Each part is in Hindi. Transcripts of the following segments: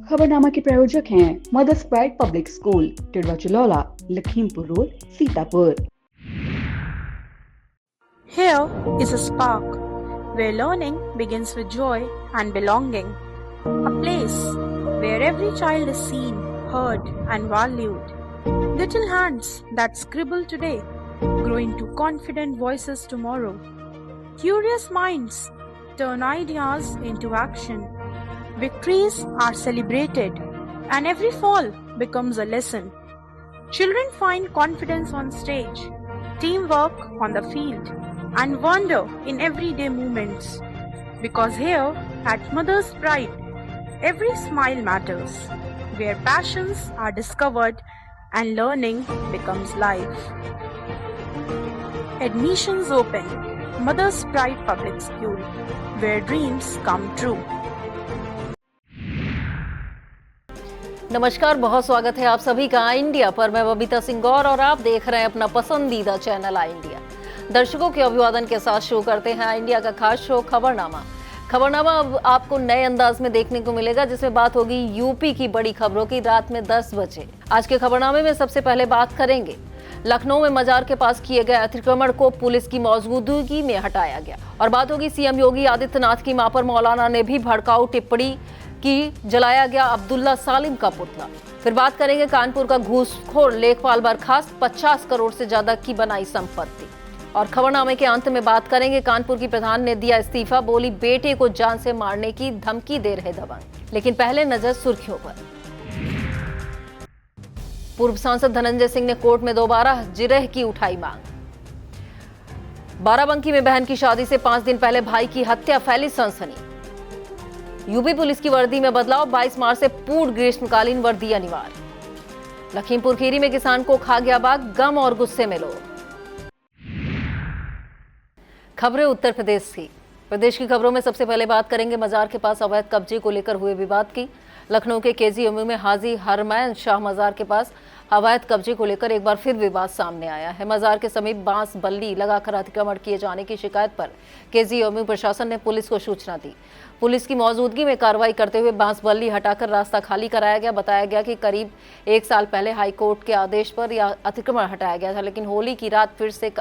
खबरनामा के प्रायोजक हैं Mother's Pride Public School, Tidwa Chalaula, Lakhimpur road, Sitapur. Here is a spark where learning begins with joy and belonging. A place where every child is seen, heard and valued. Little hands that scribble today grow into confident voices tomorrow. Curious minds turn ideas into action. Victories are celebrated and every fall becomes a lesson. Children find confidence on stage, teamwork on the field, and wonder in everyday moments. Because here at Mother's Pride, every smile matters, where passions are discovered and learning becomes life. Admissions open. Mother's Pride Public School, where dreams come true. नमस्कार, बहुत स्वागत है आप सभी का आई इंडिया पर। मैं बबीता सिंह गौर और आप देख रहे हैं अपना पसंदीदा चैनल आई इंडिया। दर्शकों के अभिवादन के साथ शुरू करते हैं आई इंडिया का खास शो खबरनामा। खबरनामा अब आपको नए अंदाज में देखने को मिलेगा, जिसमें बात होगी यूपी की बड़ी खबरों की रात में 10 बजे। आज के खबरनामे में सबसे पहले बात करेंगे लखनऊ में मजार के पास किए गए अतिक्रमण को पुलिस की मौजूदगी में हटाया गया, और बात होगी सीएम योगी आदित्यनाथ की मां पर मौलाना ने भी भड़काऊ टिप्पणी की, जलाया गया अब्दुल्ला सालिम का पुतला। फिर बात करेंगे कानपुर का घूसखोर लेखपाल बर्खास्त, 50 करोड़ से ज्यादा की बनाई संपत्ति। और खबरनामे के अंत में बात करेंगे कानपुर की प्रधान ने दिया इस्तीफा, बोली बेटे को जान से मारने की धमकी दे रहे दबंग। लेकिन पहले नजर सुर्खियों पर। पूर्व सांसद धनंजय सिंह ने कोर्ट में दोबारा जिरह की उठाई मांग। बाराबंकी में बहन की शादी से 5 दिन पहले भाई की हत्या, फैली सनसनी। यूपी पुलिस की वर्दी में बदलाव, 22 मार्च से पूर्ण ग्रीष्मकालीन वर्दी अनिवार्य। लखीमपुर खीरी में किसान को खा गया बाघ, गम और गुस्से में लोग। खबरें उत्तर प्रदेश की। प्रदेश की खबरों में सबसे पहले बात करेंगे मजार के पास अवैध कब्जे को लेकर हुए विवाद की। लखनऊ के केजीएमयू में हाजी हरमैन शाह मजार के पास अवैध कब्जे को लेकर एक बार फिर विवाद सामने आया है। मजार के समीप बांस बल्ली लगाकर अतिक्रमण किए जाने की शिकायत पर केजीएमयू प्रशासन ने पुलिस को सूचना दी। पुलिस की मौजूदगी में कार्रवाई करते हुए बांस बल्ली हटाकर रास्ता खाली कराया गया। बताया गया कि करीब 1 साल पहले हाईकोर्ट के आदेश पर यह अतिक्रमण हटाया गया था, लेकिन होली की रात फिर से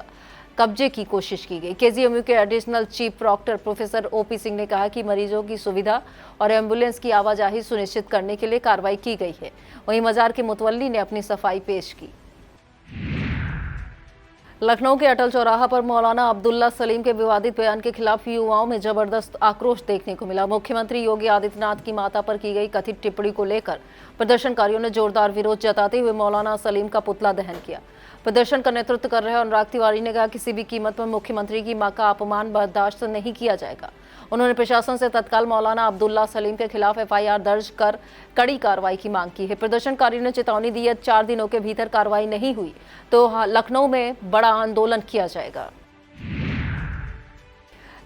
कब्जे की कोशिश की गई। केजीएमयू के additional chief proctor professor OP Singh ने कहा कि मरीजों की सुविधा और एम्बुलेंस की आवाजाही सुनिश्चित करने के लिए कार्रवाई की गई है। वहीं मजार के मुतवल्ली ने अपनी सफाई पेश की। लखनऊ के अटल चौराहा पर मौलाना अब्दुल्ला सलीम के विवादित बयान के खिलाफ युवाओं में जबरदस्त आक्रोश देखने को मिला। मुख्यमंत्री योगी आदित्यनाथ की माता पर की गई कथित टिप्पणी को लेकर प्रदर्शनकारियों ने जोरदार विरोध जताते हुए मौलाना सलीम का पुतला दहन किया। प्रदर्शन का नेतृत्व कर रहे अनुराग तिवारी ने कहा, किसी भी कीमत पर मुख्यमंत्री की मां का अपमान बर्दाश्त नहीं किया जाएगा। उन्होंने प्रशासन से तत्काल मौलाना अब्दुल्ला सलीम के खिलाफ एफआईआर दर्ज कर कड़ी कार्रवाई की मांग की है। प्रदर्शनकारियों ने चेतावनी दी है, 4 दिनों के भीतर कार्रवाई नहीं हुई तो लखनऊ में बड़ा आंदोलन किया जाएगा।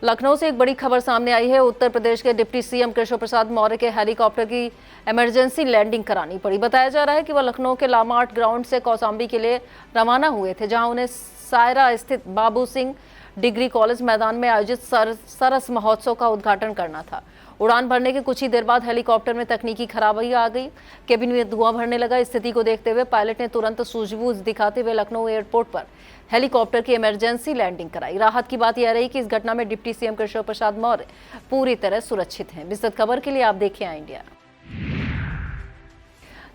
लखनऊ से एक बड़ी खबर सामने आई है। उत्तर प्रदेश के डिप्टी सीएम केशव प्रसाद मौर्य के हेलीकॉप्टर की इमरजेंसी लैंडिंग करानी पड़ी। बताया जा रहा है कि वह लखनऊ के लामार्ट ग्राउंड से कौसाम्बी के लिए रवाना हुए थे, जहां उन्हें सायरा स्थित बाबू सिंह डिग्री कॉलेज मैदान में आयोजित सरस महोत्सव का उद्घाटन करना था। उड़ान भरने के कुछ ही देर बाद हेलीकॉप्टर में तकनीकी खराबी आ गई, केबिन में धुआं भरने लगा। स्थिति को देखते हुए पायलट ने तुरंत सूझबूझ दिखाते हुए लखनऊ एयरपोर्ट पर हेलीकॉप्टर की इमरजेंसी लैंडिंग कराई। राहत की बात यह रही कि इस घटना में डिप्टी सीएम केशव प्रसाद मौर्य पूरी तरह सुरक्षित हैं। विस्तृत खबर के लिए आप देखें आई इंडिया।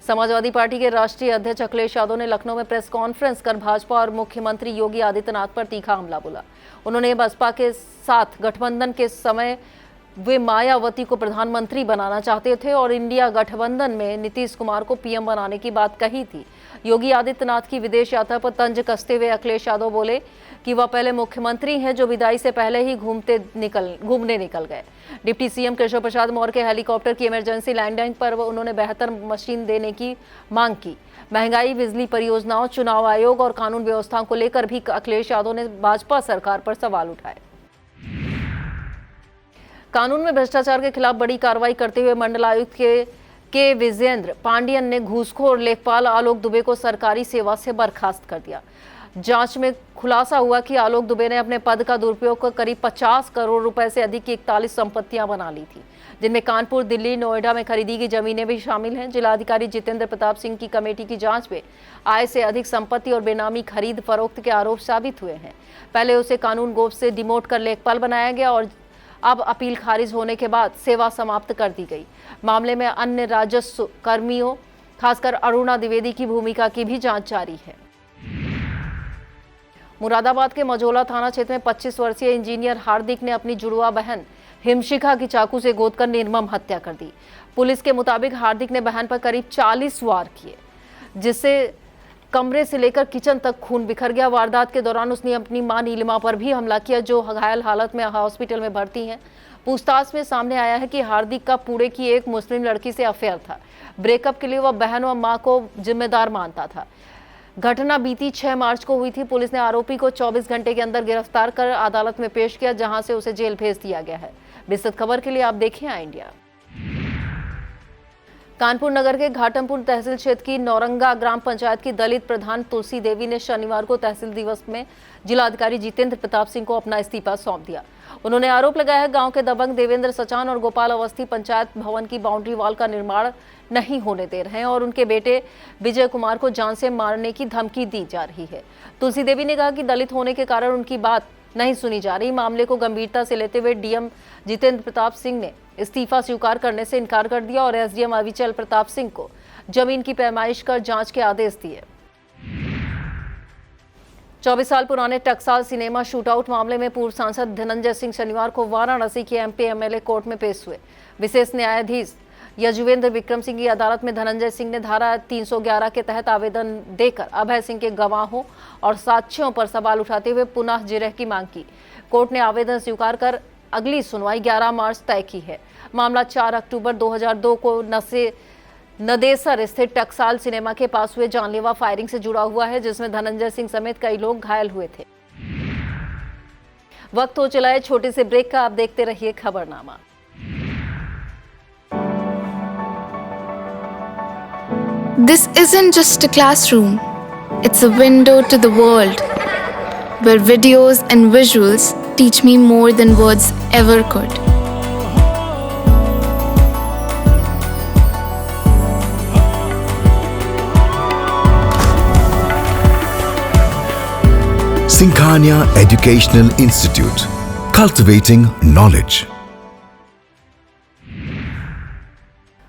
समाजवादी पार्टी के राष्ट्रीय अध्यक्ष अखिलेश यादव ने लखनऊ में प्रेस कॉन्फ्रेंस कर भाजपा और मुख्यमंत्री योगी आदित्यनाथ पर तीखा हमला बोला। उन्होंने बसपा के साथ गठबंधन के समय वे मायावती को प्रधानमंत्री बनाना चाहते थे और इंडिया गठबंधन में नीतीश कुमार को पीएम बनाने की बात कही थी। योगी आदित्यनाथ की विदेश यात्रा पर तंज कसते हुए अखिलेश यादव बोले कि वह पहले मुख्यमंत्री हैं जो विदाई से पहले ही घूमने निकल गए। डिप्टी सीएम केशव प्रसाद मौर्य के हेलीकॉप्टर की इमरजेंसी लैंडिंग पर उन्होंने बेहतर मशीन देने की मांग की। महंगाई, बिजली परियोजनाओं, चुनाव आयोग और कानून व्यवस्था को लेकर भी अखिलेश यादव ने भाजपा सरकार पर सवाल उठाए। कानून में भ्रष्टाचार के खिलाफ बड़ी कार्रवाई करते हुए मंडलायुक्त के विजेंद्र पांडियन ने घूसखोर लेखपाल आलोक दुबे को सरकारी सेवा से बर्खास्त कर दिया। जांच में खुलासा हुआ कि आलोक दुबे ने अपने पद का दुरुपयोग कर करीब 50 करोड़ रुपए से अधिक की 41 संपत्तियां बना ली थी, जिनमें कानपुर, दिल्ली, नोएडा में खरीदी की जमीनें भी शामिल हैं। जिलाधिकारी जितेंद्र प्रताप सिंह की कमेटी की जांच में आय से अधिक संपत्ति और बेनामी खरीद फरोख्त के आरोप साबित हुए हैं। पहले उसे कानून गोप से डिमोट कर लेखपाल बनाया गया और अब अपील खारिज होने के बाद सेवा समाप्त कर दी गई। मामले में अन्य राजस्व कर्मियों, खासकर अरुणा द्विवेदी की भूमिका की भी जांच जारी है। मुरादाबाद के मझौला थाना क्षेत्र में 25 वर्षीय इंजीनियर हार्दिक ने अपनी जुड़वा बहन हिमशिखा की चाकू से गोदकर निर्मम हत्या कर दी। पुलिस के मुताबिक हार्दिक ने बहन पर करीब 40 वार किए, जिससे कमरे से लेकर किचन तक खून बिखर गया। वारदात के दौरान उसने अपनी मां नीलिमा पर भी हमला किया, जो घायल हालत में हॉस्पिटल में भर्ती हैं। पूछताछ में सामने आया है कि हार्दिक का पुणे की एक मुस्लिम लड़की से अफेयर था। ब्रेकअप के लिए वह बहन व मां को जिम्मेदार मानता था। घटना बीती 6 मार्च को हुई थी। पुलिस ने आरोपी को 24 घंटे के अंदर गिरफ्तार कर अदालत में पेश किया, जहां से उसे जेल भेज दिया गया है। विस्तृत खबर के लिए आप देखें आई इंडिया। कानपुर नगर के घाटमपुर तहसील क्षेत्र की नौरंगा ग्राम पंचायत की दलित प्रधान तुलसी देवी ने शनिवार को तहसील दिवस में जिलाधिकारी जितेंद्र प्रताप सिंह को अपना इस्तीफा सौंप दिया। उन्होंने आरोप लगाया है गांव के दबंग देवेंद्र सचान और गोपाल अवस्थी पंचायत भवन की बाउंड्री वॉल का निर्माण नहीं होने दे रहे हैं और उनके बेटे विजय कुमार को जान से मारने की धमकी दी जा रही है। तुलसी देवी ने कहा कि दलित होने के कारण उनकी बात नहीं सुनी जा रही। मामले को गंभीरता से लेते हुए डीएम जितेंद्र प्रताप सिंह ने इस्तीफा स्वीकार करने से इनकार कर दिया और एसडीएम अविचल प्रताप सिंह को जमीन की पैमाइश कर जांच के आदेश दिए। 24 साल पुराने टकसाल सिनेमा शूटआउट मामले में पूर्व सांसद धनंजय सिंह शनिवार को वाराणसी के एमपी एमएलए कोर्ट में पेश हुए। विशेष न्यायाधीश यजुवेंद्र विक्रम सिंह की अदालत में धनंजय सिंह ने धारा 311 के तहत आवेदन देकर अभय सिंह के गवाहों और साक्ष्यों पर सवाल उठाते हुए पुनः जिरह की मांग की। कोर्ट ने आवेदन स्वीकार कर अगली सुनवाई 11 मार्च तय की है। मामला 4 अक्टूबर 2002 को नदेसर स्थित टकसाल सिनेमा के पास हुए जानलेवा फायरिंग से जुड़ा हुआ है, जिसमें धनंजय सिंह समेत कई लोग घायल हुए थे। वक्त हो चला है छोटे से ब्रेक का। आप देखते रहिए खबरनामा। This isn't just a classroom, it's a window to the world, where videos and visuals teach me more than words ever could. Sinkhania Educational Institute, cultivating knowledge.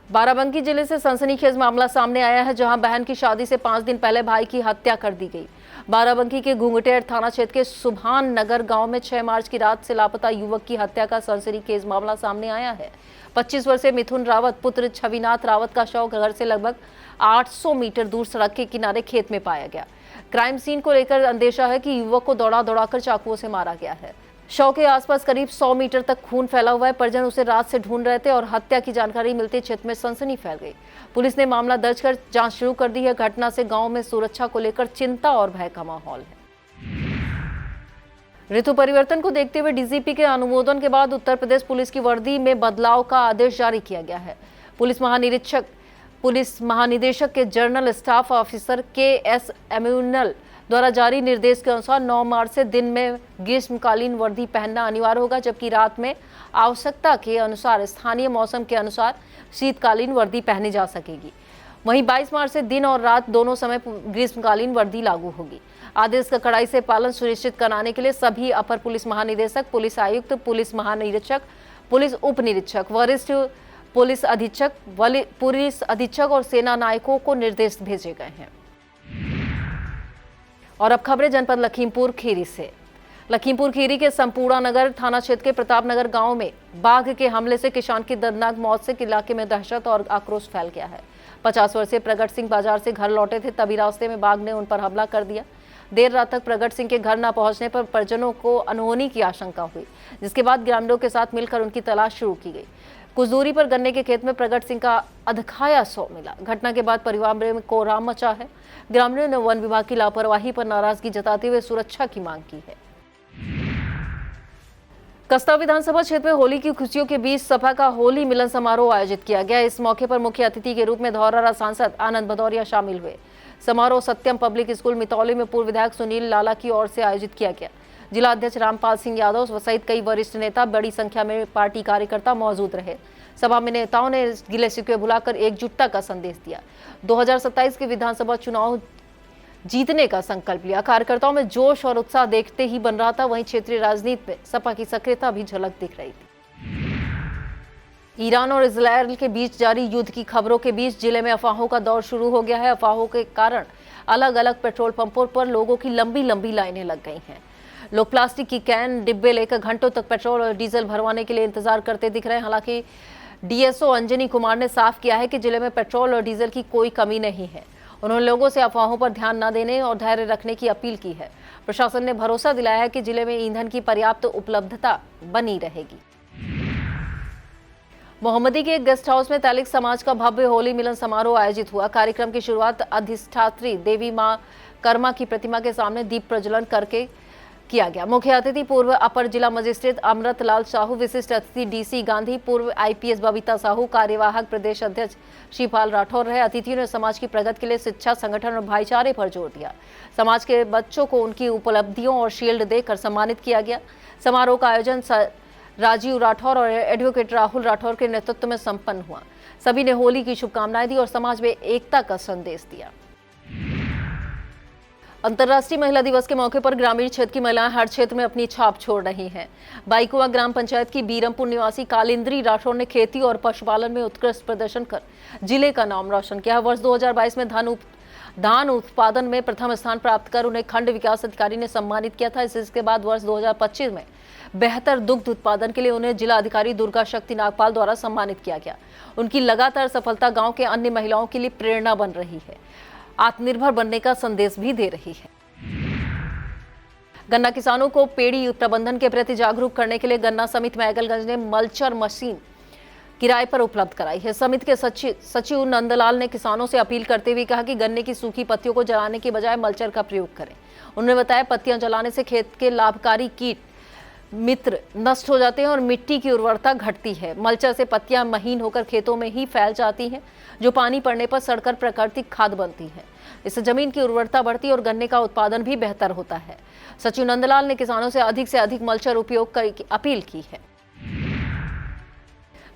Barabanki जिले से सनसनीखेज मामला सामने आया है, जहां बहन की शादी से 5 दिन पहले भाई की हत्या कर दी गई। बाराबंकी के घुंघटेर थाना क्षेत्र के सुभान नगर गांव में 6 मार्च की रात से लापता युवक की हत्या का सनसनीखेज मामला सामने आया है। 25 वर्षीय मिथुन रावत पुत्र छविनाथ रावत का शव घर से लगभग 800 मीटर दूर सड़क के किनारे खेत में पाया गया। क्राइम सीन को लेकर अंदेशा है कि युवक को दौड़ाकर चाकुओं से मारा गया है। शव के आसपास करीब 100 मीटर तक खून फैला हुआ है। परिजन उसे रात से ढूंढ रहे थे और हत्या की जानकारी मिलते क्षेत्र में सनसनी फैल गई। पुलिस ने मामला दर्ज कर जांच शुरू कर दी है। घटना से गांव में सुरक्षा को लेकर चिंता और भय का माहौल है। ऋतु परिवर्तन को देखते हुए डीजीपी के अनुमोदन के बाद उत्तर प्रदेश पुलिस की वर्दी में बदलाव का आदेश जारी किया गया है। पुलिस महानिदेशक के जनरल स्टाफ ऑफिसर के.एस. एम्यूनल द्वारा जारी निर्देश के अनुसार 9 मार्च से दिन में ग्रीष्मकालीन वर्दी पहनना अनिवार्य होगा, जबकि रात में आवश्यकता के अनुसार स्थानीय मौसम के अनुसार शीतकालीन वर्दी पहनी जा सकेगी। वहीं 22 मार्च से दिन और रात दोनों समय ग्रीष्मकालीन वर्दी लागू होगी। आदेश का कड़ाई से पालन सुनिश्चित कराने के लिए सभी अपर पुलिस महानिदेशक, पुलिस आयुक्त, पुलिस महानिरीक्षक, पुलिस उप निरीक्षक, वरिष्ठ पुलिस अधीक्षक और सेना नायकों को निर्देश भेजे गए हैं। और अब खबरें जनपद लखीमपुर खीरी से। लखीमपुर खीरी के संपूर्णा नगर थाना क्षेत्र के प्रताप नगर गांव में बाघ के हमले से किसान की दर्दनाक मौत से इलाके में दहशत और आक्रोश फैल गया है। 50 वर्षीय प्रगट सिंह बाजार से घर लौटे थे, तभी रास्ते में बाघ ने उन पर हमला कर दिया। देर रात तक प्रगट सिंह के घर न पहुंचने पर परिजनों को अनहोनी की आशंका हुई, जिसके बाद ग्रामीणों के साथ मिलकर उनकी तलाश शुरू की गई। कुछ दूरी पर गन्ने के खेत में प्रगट सिंह का अधखाया शव मिला। घटना के बाद परिवार में कोहराम मचा है। ग्रामीणों ने वन विभाग की लापरवाही पर नाराजगी जताते हुए सुरक्षा की मांग की है। कस्ता विधानसभा क्षेत्र में होली की खुशियों के बीच सपा का होली मिलन समारोह आयोजित किया गया। इस मौके पर मुख्य अतिथि के रूप में धौरहरा सांसद आनंद भदौरिया शामिल हुए। समारोह सत्यम पब्लिक स्कूल मितौली में पूर्व विधायक सुनील लाला की ओर से आयोजित किया गया। जिला अध्यक्ष रामपाल सिंह यादव सहित कई वरिष्ठ नेता, बड़ी संख्या में पार्टी कार्यकर्ता मौजूद रहे। सभा में नेताओं ने गिले शिकवे भुलाकर एकजुटता का संदेश दिया। 2027 के विधानसभा चुनाव जीतने का संकल्प लिया। कार्यकर्ताओं में जोश और उत्साह देखते ही बन रहा था। वहीं क्षेत्रीय राजनीति में सपा की सक्रियता भी झलक दिख रही थी। ईरान और इजरायल के बीच जारी युद्ध की खबरों के बीच जिले में अफवाहों का दौर शुरू हो गया है। अफवाहों के कारण अलग अलग पेट्रोल पंपों पर लोगों की लंबी लंबी लाइनें लग गई हैं। लोग प्लास्टिक की कैन, डिब्बे लेकर घंटों तक पेट्रोल और डीजल भरवाने के लिए इंतजार करते दिख रहे हैं। हालांकि डीएसओ अंजनी कुमार ने साफ किया है कि जिले में पेट्रोल और डीजल की कोई कमी नहीं है। उन्होंने लोगों से अफवाहों पर ध्यान न देने और धैर्य रखने की अपील की है। प्रशासन ने भरोसा दिलाया है कि जिले में ईंधन की पर्याप्त उपलब्धता बनी रहेगी। मोहम्मदी के एक गेस्ट हाउस में तैलिक समाज का भव्य होली मिलन समारोह आयोजित हुआ। कार्यक्रम की शुरुआत अधिष्ठात्री देवी मां कर्मा की प्रतिमा के सामने दीप प्रज्वलन करके किया गया। मुख्य अतिथि पूर्व अपर जिला मजिस्ट्रेट अमृत लाल साहू, विशिष्ट अतिथि डीसी गांधी, पूर्व आईपीएस बबीता साहू, कार्यवाहक प्रदेश अध्यक्ष शिवपाल राठौर रहे। अतिथियों ने समाज की प्रगति के लिए शिक्षा, संगठन और भाईचारे पर जोर दिया। समाज के बच्चों को उनकी उपलब्धियों और शील्ड देकर सम्मानित किया गया। समारोह का आयोजन राजीव राठौर और एडवोकेट राहुल राठौर के नेतृत्व में संपन्न हुआ। सभी ने होली की शुभकामनाएं दी और समाज में एकता का संदेश दिया। अंतर्राष्ट्रीय महिला दिवस के मौके पर ग्रामीण क्षेत्र की महिलाएं हर क्षेत्र में अपनी छाप छोड़ रही हैं। बाईकुआ ग्राम पंचायत की बीरमपुर निवासी कालिंद्री राठौर ने खेती और पशुपालन में उत्कृष्ट प्रदर्शन कर जिले का नाम रोशन किया। वर्ष 2022 में धान उत्पादन में प्रथम स्थान प्राप्त कर उन्हें खंड विकास अधिकारी ने सम्मानित किया था। इसके बाद वर्ष 2025 में बेहतर दुग्ध उत्पादन के लिए उन्हें जिला अधिकारी दुर्गा शक्ति नागपाल द्वारा सम्मानित किया गया। उनकी लगातार सफलता गांव के अन्य महिलाओं के लिए प्रेरणा बन रही है, आत्मनिर्भर बनने का संदेश भी दे रही है। गन्ना किसानों को पेड़ी प्रबंधन के प्रति जागरूक करने के लिए गन्ना समिति मैगलगंज ने मल्चर मशीन किराए पर उपलब्ध कराई है। समिति के सचिव नंदलाल ने किसानों से अपील करते हुए कहा कि गन्ने की सूखी पत्तियों को जलाने की बजाय मल्चर का प्रयोग करें। उन्होंने बताया पत्तियां जलाने से खेत के लाभकारी कीट मित्र नष्ट हो जाते हैं और मिट्टी की उर्वरता घटती है। मल्चर से पत्तियां महीन होकर खेतों में ही फैल जाती हैं, जो पानी पड़ने पर सड़कर प्राकृतिक खाद बनती है। इससे जमीन की उर्वरता बढ़ती है और गन्ने का उत्पादन भी बेहतर होता है। सचिव नंदलाल ने किसानों से अधिक मल्चर उपयोग करने की अपील की है।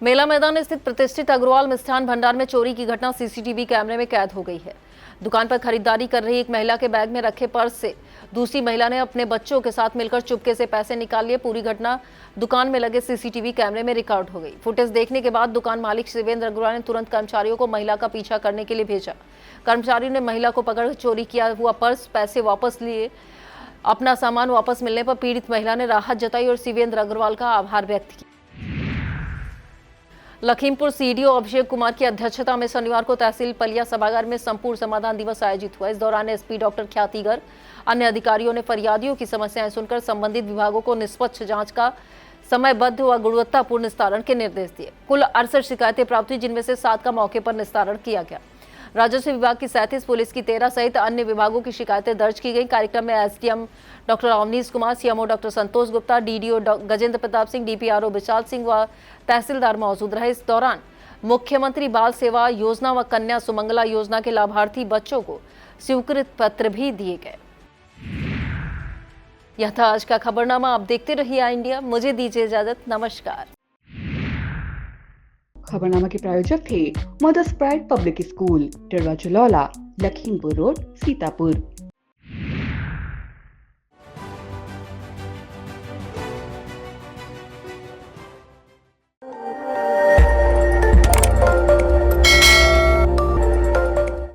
मेला मैदान स्थित प्रतिष्ठित अग्रवाल मिष्ठान भंडार में चोरी की घटना सीसीटीवी कैमरे में कैद हो गई है। दुकान पर खरीदारी कर रही एक महिला के बैग में रखे पर्स से दूसरी महिला ने अपने बच्चों के साथ मिलकर चुपके से पैसे निकाल लिए। पूरी घटना दुकान में लगे सीसीटीवी कैमरे में रिकॉर्ड हो गई। फुटेज देखने के बाद दुकान मालिक शिवेंद्र अग्रवाल ने तुरंत कर्मचारियों को महिला का पीछा करने के लिए भेजा। कर्मचारियों ने महिला को पकड़ चोरी किया हुआ पर्स, पैसे वापस लिए। अपना सामान वापस मिलने पर पीड़ित महिला ने राहत जताई और शिवेंद्र अग्रवाल का आभार व्यक्त किया। लखीमपुर सीडीओ अभिषेक कुमार की अध्यक्षता में शनिवार को तहसील पलिया सभागार में संपूर्ण समाधान दिवस आयोजित हुआ। इस दौरान एसपी डॉक्टर ख्यातिगर, अन्य अधिकारियों ने फरियादियों की समस्याएं सुनकर संबंधित विभागों को निष्पक्ष जांच का समयबद्ध व गुणवत्तापूर्ण निस्तारण के निर्देश दिए। कुल 68 शिकायतें प्राप्त हुई, जिनमें से 7 का मौके पर निस्तारण किया गया। राजस्व विभाग की 37, पुलिस की 13 सहित अन्य विभागों की शिकायतें दर्ज की गई। कार्यक्रम में SDM doctor Avnish Kumar, CMO doctor Santosh Gupta, DDO Gajendra Pratap Singh, DPRO Vishal Singh व तहसीलदार मौजूद रहे। इस दौरान मुख्यमंत्री बाल सेवा योजना व कन्या सुमंगला योजना के लाभार्थी बच्चों को स्वीकृत पत्र भी दिए गए। यह था आज का खबरनामा। आप देखते रहिए आई इंडिया। मुझे दीजिए इजाजत। नमस्कार। खबरनामा के प्रायोजक थे Mother's Pride Public School, Tidwa Chalaula, Lakhimpur road, Sitapur.